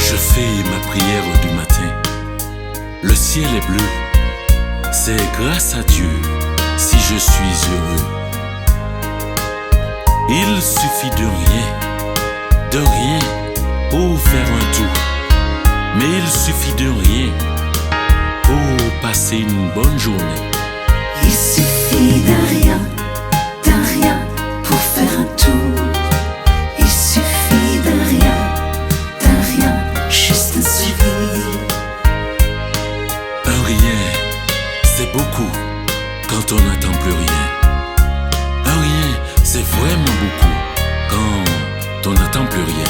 Je fais ma prière du matin. Le ciel est bleu. C'est grâce à Dieu si je suis heureux. Il suffit de rien pour faire un tout. Mais il suffit de rien pour passer une bonne journée. Il suffit d'un rien pour faire un tout. Il suffit d'un rien, juste un sourire. Un rien, c'est beaucoup quand on n'attend plus rien. Un rien, c'est vraiment beaucoup quand on n'attend plus rien.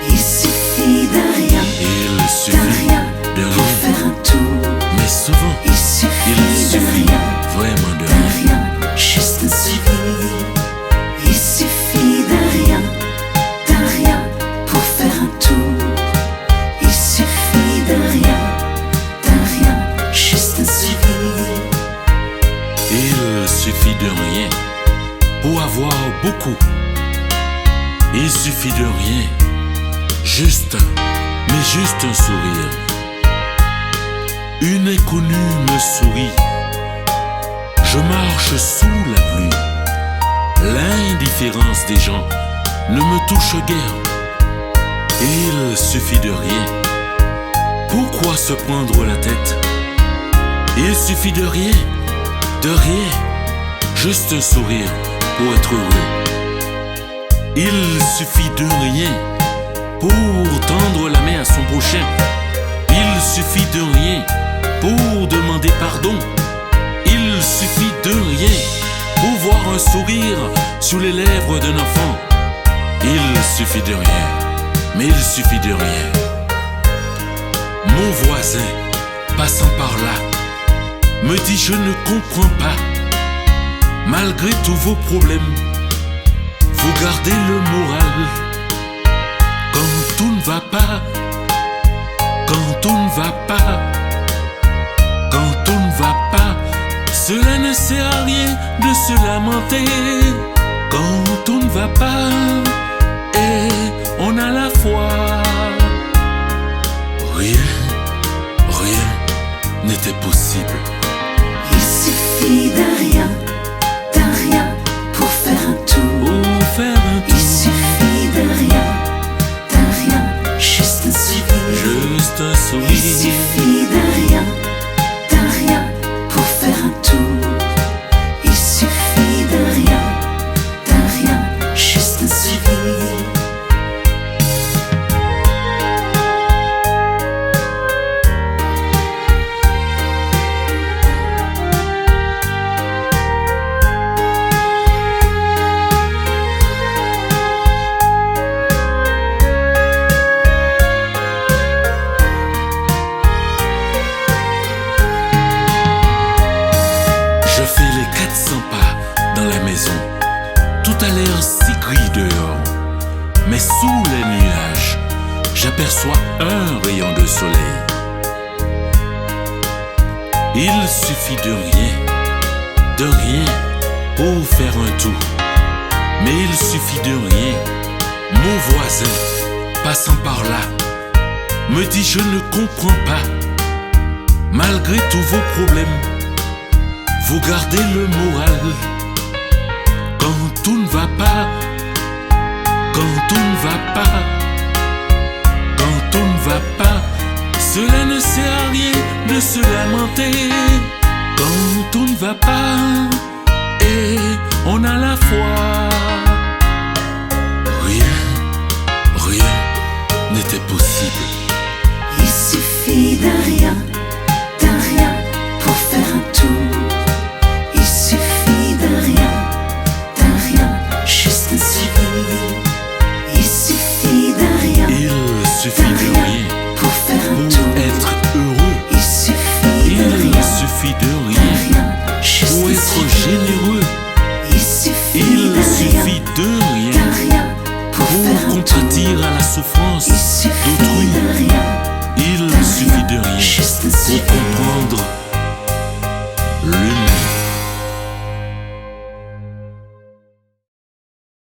Il suffit d'un rien, Il suffit de pour rien, faire un tout. mais souvent Il suffit d'un vraiment de rien. rien, juste un sourire. Il suffit d'un rien pour faire un tout. Il suffit d'un rien, juste un sourire. Il suffit de rien pour avoir beaucoup. Il suffit de rien, juste un sourire. Une inconnue me sourit. Je marche sous la pluie. L'indifférence des gens ne me touche guère. Il suffit de rien. Pourquoi se prendre la tête? Il suffit de rien, juste un sourire pour être heureux. Il suffit de rien pour tendre la main à son prochain. Il suffit de rien pour demander pardon. Il suffit de rien pour voir un sourire sur les lèvres d'un enfant. Il suffit de rien, mais il suffit de rien. Mon voisin, passant par là, me dit je ne comprends pas. Malgré tous vos problèmes, vous gardez le moral. Quand tout ne va pas, quand tout ne va pas, quand tout ne va pas, cela ne sert à rien de se lamenter. Quand tout ne va pas, et on a la foi. Rien n'était possible. Il suffit d'un rien pour faire un tout. Pour faire un Il tout, suffit d'un rien, juste un sourire. juste un Il sourire. suffit d'un rien pour faire un tout. Il suffit d'un rien, juste un sourire. Je fais les 400 pas dans la maison. Tout a l'air si gris dehors. Mais sous les nuages, j'aperçois un rayon de soleil. Il suffit de rien pour faire un tout. Mais il suffit de rien. Mon voisin, passant par là, me dit je ne comprends pas. Malgré tous vos problèmes, vous gardez le moral. Quand tout ne va pas, quand tout ne va pas, quand tout ne va pas, cela ne sert à rien de se lamenter. Quand tout ne va pas, et on a la foi. Rien n'était possible. Il suffit d'un rien pour faire un tout. Il suffit d'un rien, juste un sourire. Il suffit d'un rien Il suffit de rien pour faire un pour tout. être heureux. Il suffit d'un Il rien, suffit de rien juste pour un être sourire. généreux. Il suffit Il d'un suffit de rien pour faire pour un tout. compatir à la souffrance Il suffit d'autrui. d'un rien, Il suffit de rien juste un pour sourire.